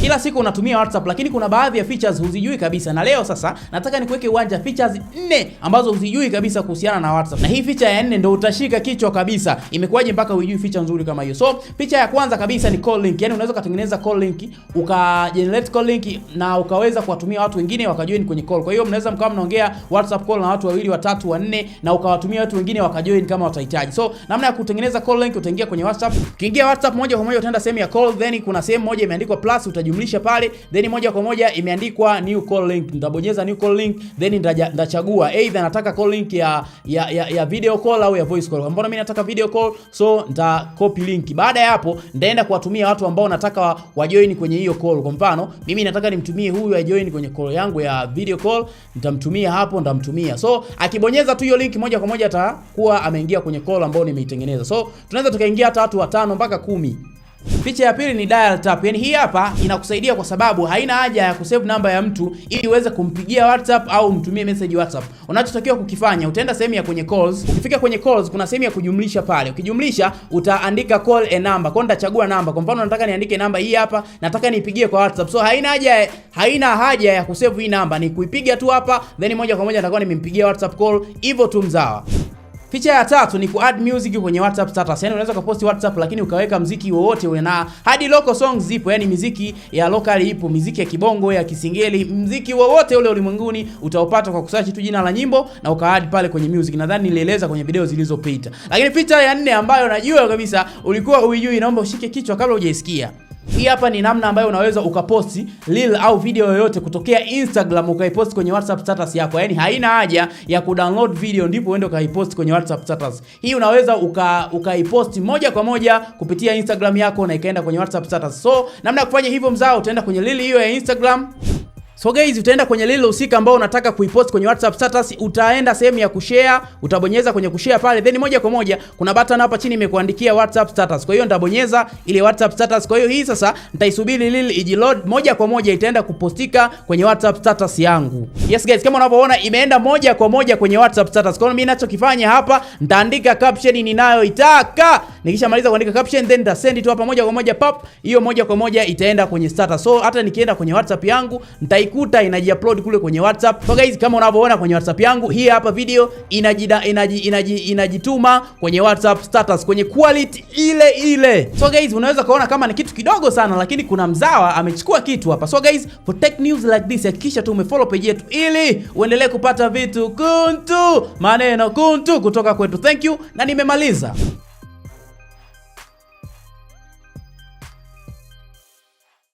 kila siku unatumia WhatsApp, lakini kuna baadhi ya features huzijui kabisa, na leo sasa nataka nikuweke uwanja features 4 ambazo huzijui kabisa kuhusiana na WhatsApp. Na hii feature ya 4 ndio utashika kichwa kabisa. Imekuwaje mpaka hujui feature nzuri kama hiyo? So feature ya kwanza kabisa ni call link. Yani unaweza kutengeneza call link, ukagenerate call link na ukaweza kuwatumia watu wengine wakajoin kwenye call. Kwa hiyo mnaweza mkawa mnaongea WhatsApp call na watu wawili, watatu, wanne na ukawatumia watu wengine wakajoin kama watahitaji. So namna ya kutengeneza call link, utaingia kwenye WhatsApp. Ukiingia WhatsApp moja kwa moja utaenda sehemu ya call, then kuna sehemu moja imeandikwa plus, utajumlisha pale, then moja kwa moja imeandikwa new call link. Nitabonyeza new call link, then nitachagua either nataka call link ya video call au ya voice call. Mbona mimi nataka video call, so nita copy link. Baada ya hapo nitaenda kuwatumia watu ambao nataka wajoin kwenye hiyo call. Kwa mfano mimi nataka nimtumie huyu ajoin kwenye call yangu ya video call, nitamtumia hapo, nitamtumia. So akibonyeza tu hiyo link moja kwa moja atakuwa ameingia kwenye call ambayo nimeitengeneza. So tunaweza tukaingia hata watu 5 mpaka 10. Feature ya pili ni dial tap. Yani hii hapa inakusaidia kwa sababu haina haja ya kusave namba ya mtu ili uweze kumpigia WhatsApp au mtumie message WhatsApp. Unachotakiwa kukifanya, utaenda sehemu ya kwenye calls. Ukifika kwenye calls kuna sehemu ya kujumlisha pale. Ukijumlisha utaandika call a number. Kwa nitachagua namba. Kwa mfano nataka niandike namba hii hapa, nataka niipigie kwa WhatsApp. So haina haja ya kusave hii namba. Ni kuipiga tu hapa, then moja kwa moja nitakuwa nimempigia WhatsApp call. Hivyo tu mzawa. Feature ya tatu ni ku-add music kwenye WhatsApp status. Yani unaweza kuposti WhatsApp lakini ukaweka muziki wowote ule, na hadi local songs zipo, yani muziki ya local ipo, muziki ya kibongo, ya kisingeli, muziki wowote ule ulimwenguni utaupata kwa kusearch tu jina la nyimbo na uka-add pale kwenye music. Nadhani nilieleza kwenye video zilizopita. Lakini feature ya 4 ambayo najua kabisa ulikuwa hujui, naomba ushike kichwa kabla hujaisikia. Hii hapa ni namna ambayo unaweza ukaposti reel au video yoyote kutokea Instagram ukaiposti kwenye WhatsApp status yako. Yani haina haja ya kudownload video ndipo uende ukaiposti kwenye WhatsApp status. Hii unaweza ukaiposti moja kwa moja kupitia Instagram yako na ikaenda kwenye WhatsApp status. So namna ya kufanya hivyo mzao, utaenda kwenye reel hiyo ya Instagram. So guys, utaenda kwenye reel husika ambao unataka kuipost kwenye WhatsApp status, utaenda sehemu ya kushare, utabonyeza kwenye kushare pale, then moja kwa moja kuna button hapa chini imekuandikia WhatsApp status. Kwa hiyo nitabonyeza ile WhatsApp status. Kwa hiyo hii sasa nitaisubiri reel ijiload, moja kwa moja itaenda kupostika kwenye WhatsApp status yangu. Yes guys, kama unavyoona imeenda moja kwa moja kwenye WhatsApp status. Kwa hiyo mimi ninachokifanya hapa, nitaandika caption ninayoitaka. Nikishamaliza kuandika caption, then nita send tu hapa moja kwa moja pop, hiyo moja kwa moja itaenda kwenye status. So hata nikienda kwenye WhatsApp yangu nitaikuta inaji-upload kule kwenye WhatsApp. So guys, kama unavyoona kwenye WhatsApp yangu, hii hapa video inajituma kwenye WhatsApp status kwenye quality ile ile. So guys, unaweza kuona kama ni kitu kidogo sana, lakini kuna mzawa amechukua kitu hapa. So guys, for tech news like this, hakikisha tu umefollow page yetu ili uendelee kupata vitu kuntu, maneno kuntu kutoka kwetu. Thank you, na nimemaliza.